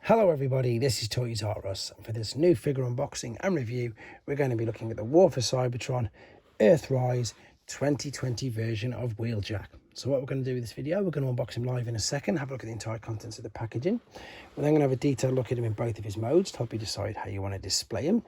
Hello everybody, this is Toys R Us, and for this new figure unboxing and review we're going to be looking at the War for Cybertron Earthrise 2020 version of Wheeljack. So what we're going to do with this video, we're going to unbox him live in a second, have a look at the entire contents of the packaging. We're then going to have a detailed look at him in both of his modes to help you decide how you want to display him.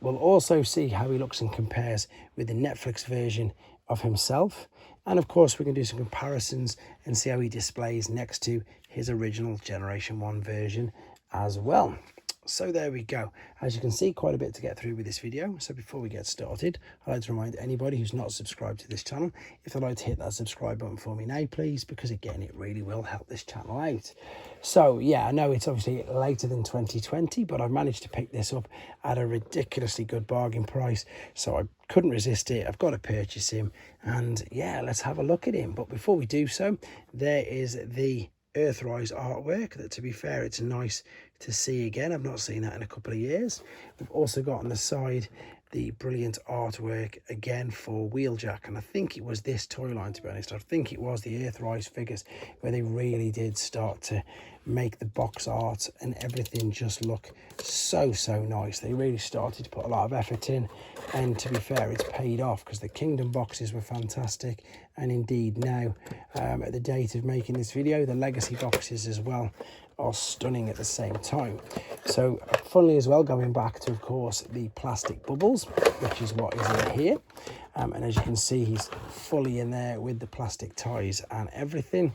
We'll also see how he looks and compares with the Netflix version of himself, and of course we can do some comparisons and see how he displays next to his original Generation 1 version as well. So there we go. As you can see, quite a bit to get through with this video. So before we get started, I'd like to remind anybody who's not subscribed to this channel, if they'd like to hit that subscribe button for me now, please, because again, it really will help this channel out. So yeah, I know it's obviously later than 2020, but I've managed to pick this up at a ridiculously good bargain price. So I couldn't resist it. I've got to purchase him, and yeah, let's have a look at him. But before we do so, there is the Earthrise artwork that, to be fair, it's nice to see again. I've not seen that in a couple of years. We've also got on the side the brilliant artwork again for Wheeljack, and I think it was this toy line, to be honest. I think it was the Earthrise figures where they really did start to make the box art and everything just look so nice. They really started to put a lot of effort in, and to be fair, it's paid off because the Kingdom boxes were fantastic, and indeed now at the date of making this video, the Legacy boxes as well are stunning at the same time. So funnily as well, going back to, of course, the plastic bubbles, which is what is in here, and as you can see, he's fully in there with the plastic ties and everything.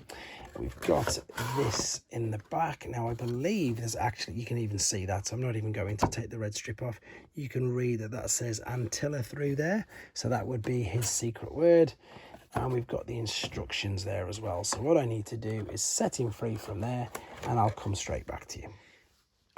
We've got this in the back. Now I believe there's actually, you can even see that, so I'm not even going to take the red strip off. You can read that says Antilla through there, so that would be his secret word. And we've got the instructions there as well. So what I need to do is set him free from there, and I'll come straight back to you.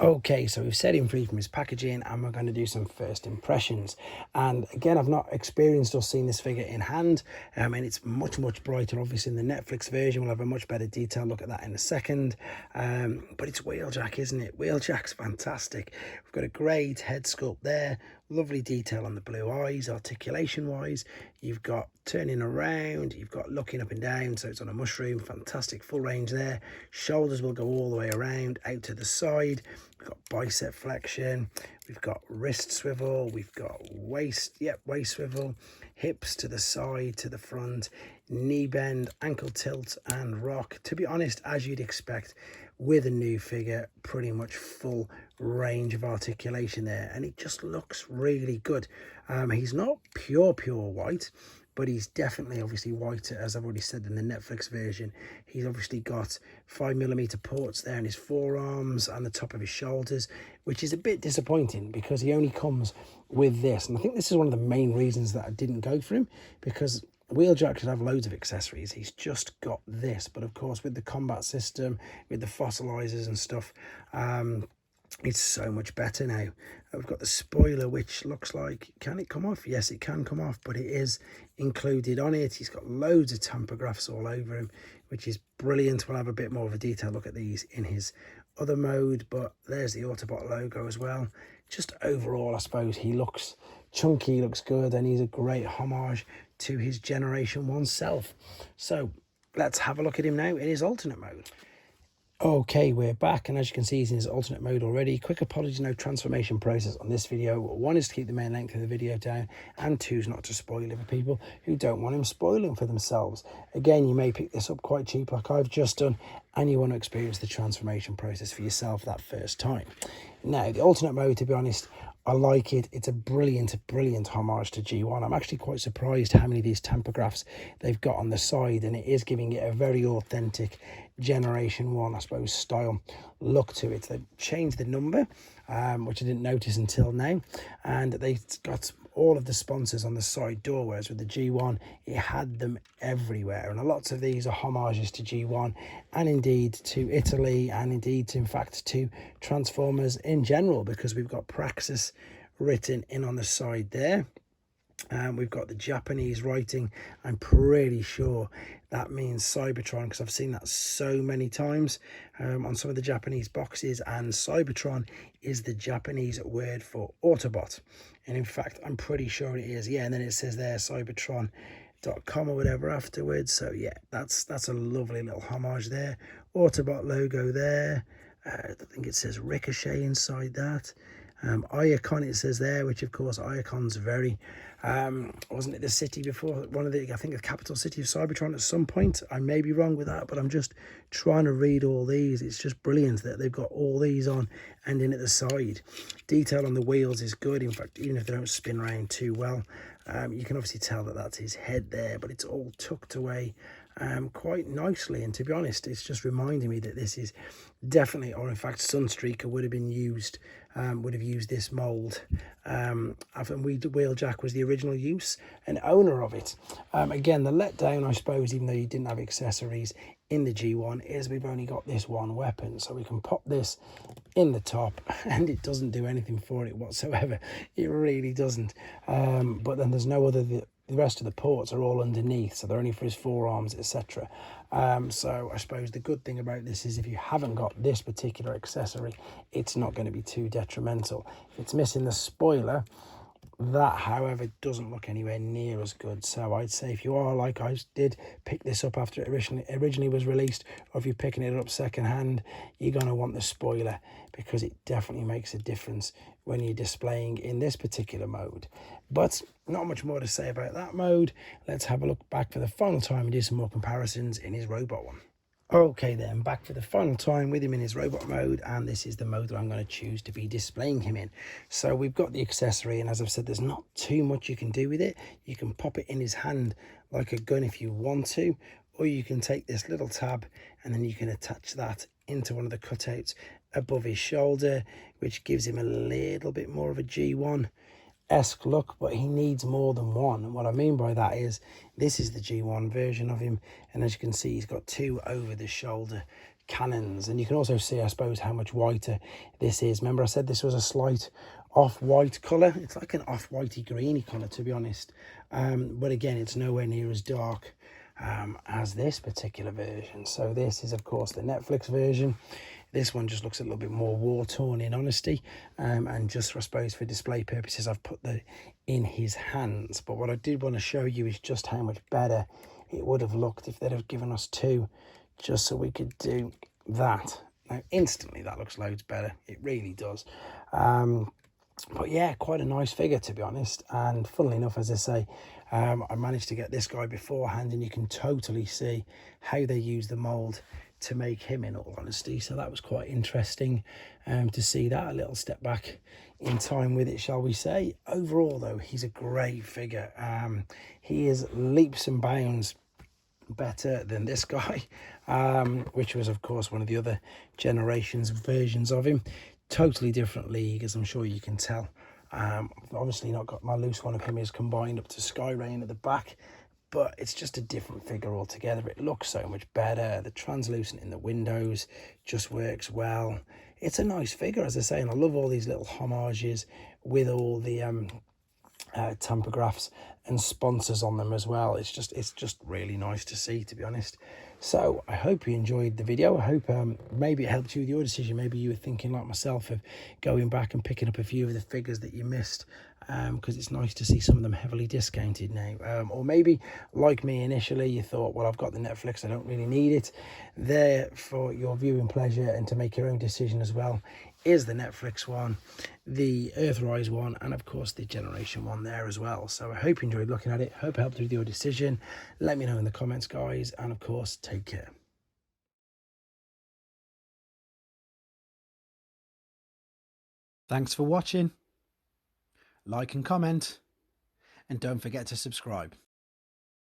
Okay, so we've set him free from his packaging, and we're going to do some first impressions. And again, I've not experienced or seen this figure in hand, and it's much brighter obviously in the Netflix version. We'll have a much better detailed look at that in a second. But it's Wheeljack, isn't it? Wheeljack's fantastic. We've got a great head sculpt there, lovely detail on the blue eyes, articulation wise. You've got turning around, you've got looking up and down, so it's on a mushroom. Fantastic full range there. Shoulders will go all the way around out to the side. We've got bicep flexion, we've got wrist swivel, we've got waist swivel, hips to the side, to the front, knee bend, ankle tilt and rock. To be honest, as you'd expect with a new figure, pretty much full range of articulation there, and it just looks really good. He's not pure white, but he's definitely obviously whiter, as I've already said, in the Netflix version. He's obviously got 5mm ports there in his forearms and the top of his shoulders, which is a bit disappointing because he only comes with this. And I think this is one of the main reasons that I didn't go for him, because Wheeljack should have loads of accessories. He's just got this, but of course with the combat system, with the fossilizers and stuff, it's so much better now. We've got the spoiler, which looks like, can it come off? Yes, it can come off, but it is included on it. He's got loads of tampographs all over him, which is brilliant. We'll have a bit more of a detailed look at these in his other mode, but there's the Autobot logo as well. Just overall, I suppose he looks chunky, looks good, and he's a great homage to his Generation 1 self. So let's have a look at him now in his alternate mode. Okay, we're back, and as you can see, he's in his alternate mode already. Quick apology, no transformation process on this video. One is to keep the main length of the video down, and two is not to spoil it for people who don't want him spoiling for themselves. Again, you may pick this up quite cheap like I've just done, and you want to experience the transformation process for yourself that first time. Now, the alternate mode, to be honest, I like it. It's a brilliant homage to G1. I'm actually quite surprised how many of these tampographs they've got on the side, and it is giving it a very authentic Generation 1, I suppose, style look to it. They've changed the number, which I didn't notice until now, and they've got all of the sponsors on the side door, whereas with the G1, it had them everywhere. And lots of these are homages to G1, and indeed to Italy, and indeed to, in fact, to Transformers in general, because we've got Praxis written in on the side there. We've got the Japanese writing. I'm pretty sure that means Cybertron, because I've seen that so many times on some of the Japanese boxes, and Cybertron is the Japanese word for Autobot. And in fact, I'm pretty sure it is. Yeah, and then it says there Cybertron.com or whatever afterwards. So yeah, that's a lovely little homage there. Autobot logo there. I think it says Ricochet inside that. Iacon it says there, which of course Iacon's very, wasn't it the city before, one of the, I think the capital city of Cybertron at some point? I may be wrong with that, but I'm just trying to read all these. It's just brilliant that they've got all these on and in at the side. Detail on the wheels is good. In fact, even if they don't spin around too well, you can obviously tell that that's his head there, but it's all tucked away quite nicely. And to be honest, it's just reminding me that this is definitely, or in fact Sunstreaker would have been used, would have used this mold. I think Wheeljack was the original use and owner of it. Again, the letdown, I suppose, even though you didn't have accessories in the G1, is we've only got this one weapon, so we can pop this in the top and it doesn't do anything for it whatsoever. It really doesn't. But then there's no other, the rest of the ports are all underneath, so they're only for his forearms, etc. So I suppose the good thing about this is if you haven't got this particular accessory, it's not going to be too detrimental. If it's missing the spoiler, that, however, doesn't look anywhere near as good. So I'd say if you are, like I did, pick this up after it originally was released, or if you're picking it up second hand, you're going to want the spoiler, because it definitely makes a difference when you're displaying in this particular mode. But not much more to say about that mode. Let's have a look back for the final time and do some more comparisons in his robot one. Okay then, back for the final time with him in his robot mode, and this is the mode that I'm going to choose to be displaying him in. So we've got the accessory, and as I've said, there's not too much you can do with it. You can pop it in his hand like a gun if you want to, or you can take this little tab and then you can attach that into one of the cutouts above his shoulder, which gives him a little bit more of a G1-esque look, but he needs more than one. And what I mean by that is this is the G1 version of him, and as you can see, he's got two over the shoulder cannons. And you can also see, I suppose, how much whiter this is. Remember I said this was a slight off-white color? It's like an off-whitey greeny color, to be honest, but again, it's nowhere near as dark as this particular version. So this is of course the Netflix version. This one just looks a little bit more war-torn, in honesty, and just, I suppose, for display purposes, I've put that in his hands. But what I did want to show you is just how much better it would have looked if they'd have given us two, just so we could do that. Now, instantly, that looks loads better. It really does. But yeah, quite a nice figure, to be honest. And funnily enough, as I say, I managed to get this guy beforehand, and you can totally see how they use the mold to make him, in all honesty. So that was quite interesting to see that, a little step back in time with it, shall we say. Overall though, he's a great figure. He is leaps and bounds better than this guy, which was of course one of the other generations versions of him. Totally different league, as I'm sure you can tell. Obviously not got my loose one of him is combined up to Skyrain at the back, but it's just a different figure altogether. It looks so much better. The translucent in the windows just works well. It's a nice figure, as I say, and I love all these little homages with all the tampograph and sponsors on them as well. It's just really nice to see, to be honest. So I hope you enjoyed the video. I hope maybe it helped you with your decision. Maybe you were thinking like myself of going back and picking up a few of the figures that you missed, because it's nice to see some of them heavily discounted now. Or maybe like me initially, you thought, well, I've got the Netflix, I don't really need it. There for your viewing pleasure and to make your own decision as well is the Netflix one, the Earthrise one, and of course the Generation one there as well. So I hope you enjoyed looking at it. Hope it helped with your decision. Let me know in the comments, guys, and of course, take care. Thanks for watching. Like and comment, and don't forget to subscribe.